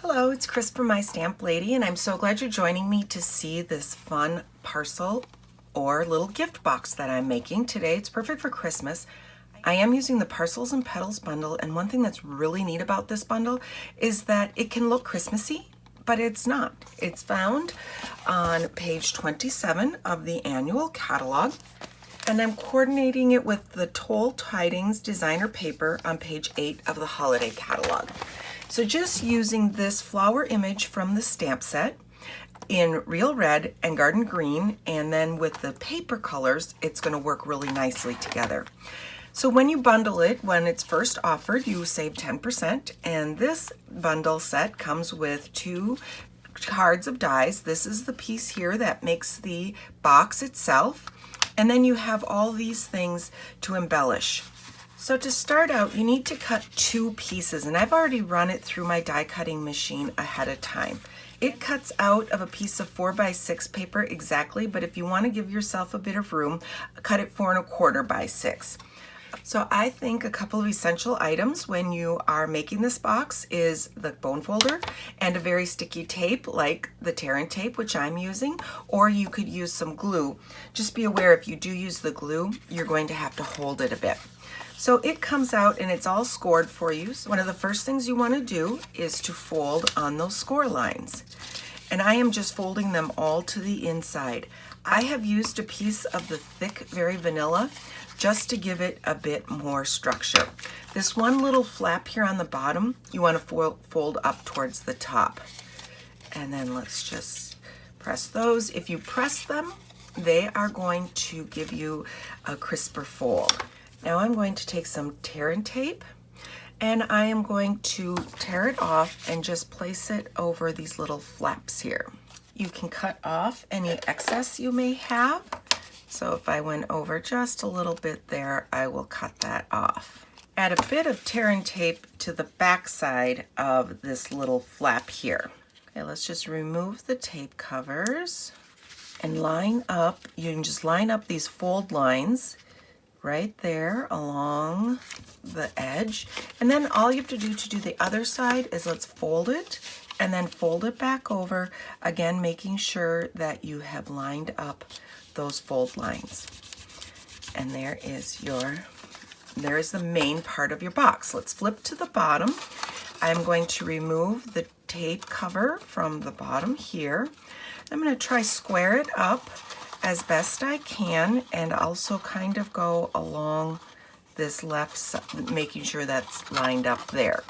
Hello, it's Chris from My Stamp Lady, and I'm so glad you're joining me to see this fun parcel or little gift box that I'm making today. It's perfect for Christmas. I am using the Parcels and Petals Bundle, and one thing that's really neat about this bundle is that it can look Christmassy, but it's not. It's found on page 27 of the annual catalog, and I'm coordinating it with the Toile Tidings designer paper on page 8 of the holiday catalog. So just using this flower image from the stamp set in Real Red and Garden Green, and then with the paper colors, it's going to work really nicely together. So when you bundle it, when it's first offered, you save 10%, and this bundle set comes with 2 cards of dies. This is the piece here that makes the box itself, and then you have all these things to embellish. So to start out, you need to cut 2 pieces, and I've already run it through my die cutting machine ahead of time. It cuts out of a piece of 4x6 paper exactly, but if you want to give yourself a bit of room, cut it 4 1/4 by 6. So I think a couple of essential items when you are making this box is the bone folder and a very sticky tape like the tear and tape, which I'm using, or you could use some glue. Just be aware if you do use the glue, you're going to have to hold it a bit. So it comes out and it's all scored for you. So one of the first things you want to do is to fold on those score lines. And I am just folding them all to the inside. I have used a piece of the thick, very vanilla, just to give it a bit more structure. This one little flap here on the bottom, you want to fold up towards the top. And then let's just press those. If you press them, they are going to give you a crisper fold. Now I'm going to take some tear and tape, and I am going to tear it off and just place it over these little flaps here. You can cut off any excess you may have. So if I went over just a little bit there, I will cut that off. Add a bit of tear and tape to the back side of this little flap here. Okay, let's just remove the tape covers and line up. You can just line up these fold lines right there along the edge. And then all you have to do the other side is let's fold it and then fold it back over, again making sure that you have lined up those fold lines. And there is the main part of your box. Let's flip to the bottom. I'm going to remove the tape cover from the bottom here. I'm going to try square it up as best I can and also kind of go along this left side, making sure that's lined up there.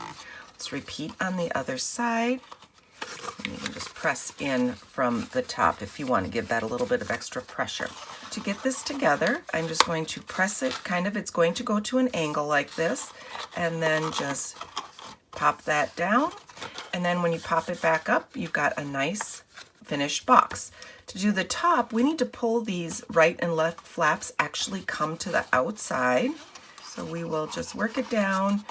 Let's repeat on the other side. And you can just press in from the top if you want to give that a little bit of extra pressure. To get this together, I'm just going to press it it's going to go to an angle like this, and then just pop that down. And then when you pop it back up, you've got a nice finished box. To do the top, we need to pull these right and left flaps actually come to the outside. So we will just work it down,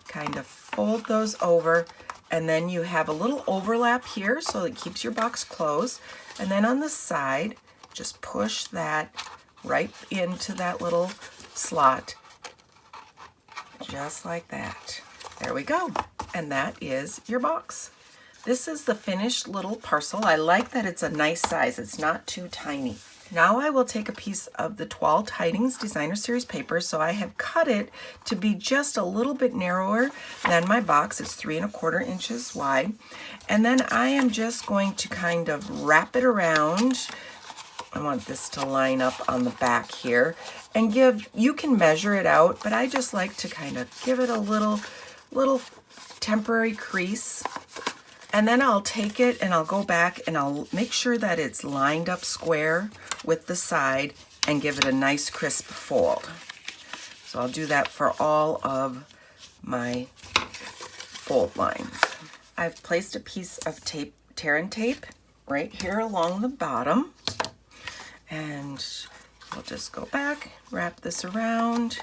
kind of fold those over, and then you have a little overlap here so it keeps your box closed. And then on the side, just push that right into that little slot, just like that. There we go. And that is your box. This is the finished little parcel. I like that it's a nice size. It's not too tiny. Now I will take a piece of the Toile Tidings Designer Series paper. So I have cut it to be just a little bit narrower than my box. It's 3 1/4 inches wide. And then I am just going to kind of wrap it around. I want this to line up on the back here and you can measure it out, but I just like to kind of give it a little temporary crease. And then I'll take it and I'll go back and I'll make sure that it's lined up square with the side and give it a nice crisp fold. So I'll do that for all of my fold lines. I've placed a piece of tape, tear and tape right here along the bottom. And we'll just go back, wrap this around.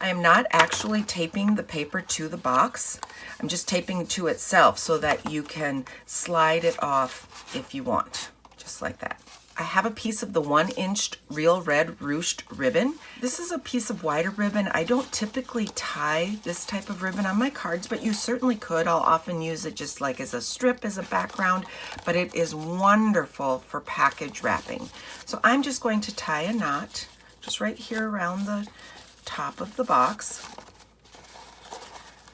I am not actually taping the paper to the box. I'm just taping it to itself so that you can slide it off if you want, just like that. I have a piece of the 1-inch Real Red Ruched ribbon. This is a piece of wider ribbon. I don't typically tie this type of ribbon on my cards, but you certainly could. I'll often use it just like as a strip, as a background, but it is wonderful for package wrapping. So I'm just going to tie a knot just right here around the top of the box.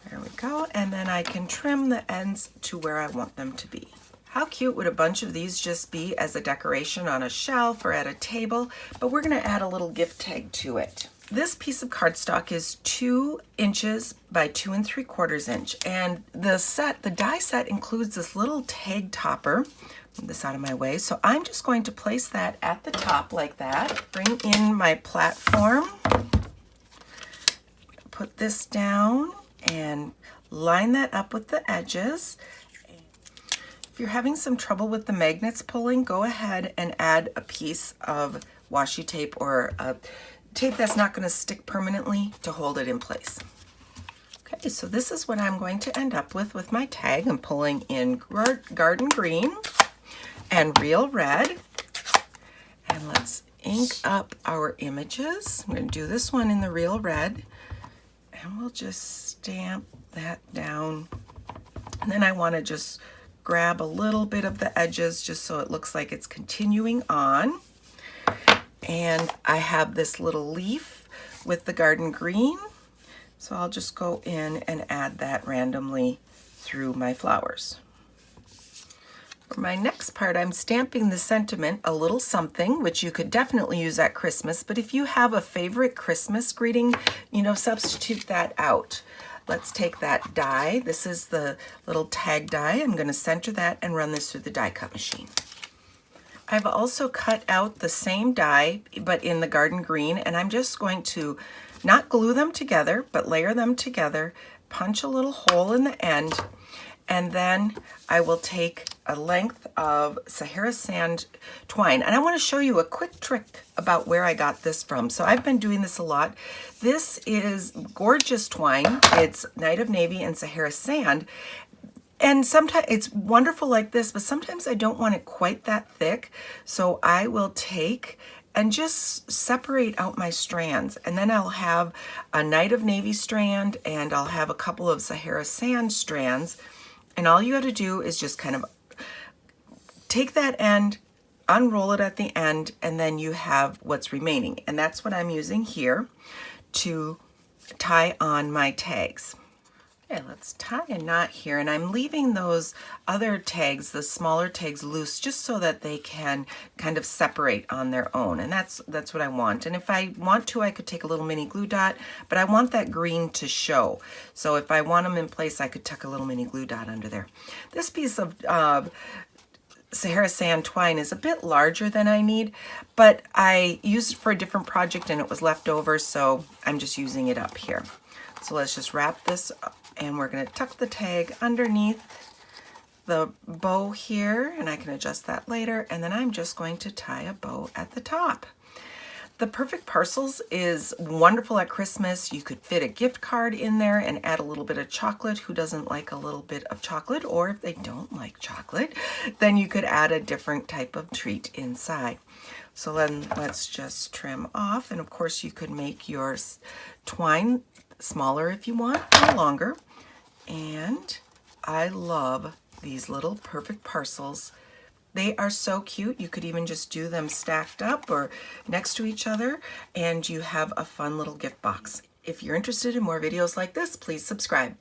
There we go, and then I can trim the ends to where I want them to be. How cute would a bunch of these just be as a decoration on a shelf or at a table? But we're going to add a little gift tag to it. This piece of cardstock is 2 inches by 2 3/4 inch, and the die set includes this little tag topper. Move this out of my way. So I'm just going to place that at the top like that. Bring in my platform, put this down, and line that up with the edges. If you're having some trouble with the magnets pulling, go ahead and add a piece of washi tape or a tape that's not going to stick permanently to hold it in place. Okay, so this is what I'm going to end up with my tag. I'm pulling in Garden Green and Real Red. And let's ink up our images. I'm going to do this one in the Real Red. And we'll just stamp that down. And then I want to just grab a little bit of the edges just so it looks like it's continuing on. And I have this little leaf with the Garden Green. So I'll just go in and add that randomly through my flowers. For my next part, I'm stamping the sentiment, a little something, which you could definitely use at Christmas, but if you have a favorite Christmas greeting, substitute that out. Let's take that die. This is the little tag die. I'm going to center that and run this through the die cut machine. I've also cut out the same die, but in the Garden Green, and I'm just going to not glue them together, but layer them together, punch a little hole in the end, and then I will take a length of Sahara Sand twine. And I want to show you a quick trick about where I got this from. So I've been doing this a lot. This is gorgeous twine. It's Night of Navy and Sahara Sand. And sometimes it's wonderful like this, but sometimes I don't want it quite that thick. So I will take and just separate out my strands. And then I'll have a Night of Navy strand and I'll have a couple of Sahara Sand strands. And all you got to do is just kind of take that end, unroll it at the end, and then you have what's remaining. And that's what I'm using here to tie on my tags. Okay, let's tie a knot here, and I'm leaving those other tags, the smaller tags, loose just so that they can kind of separate on their own, and that's what I want. And if I want to, I could take a little mini glue dot, but I want that green to show. So if I want them in place, I could tuck a little mini glue dot under there. This piece of Sahara Sand twine is a bit larger than I need, but I used it for a different project and it was left over, so I'm just using it up here. So let's just wrap this up. And we're going to tuck the tag underneath the bow here, and I can adjust that later, and then I'm just going to tie a bow at the top. The Perfect Parcels is wonderful at Christmas. You could fit a gift card in there and add a little bit of chocolate. Who doesn't like a little bit of chocolate? Or if they don't like chocolate, then you could add a different type of treat inside. So then let's just trim off, and of course you could make your twine smaller if you want, or longer. And I love these little Perfect Parcels. They are so cute. You could even just do them stacked up or next to each other, and you have a fun little gift box. If you're interested in more videos like this, please subscribe.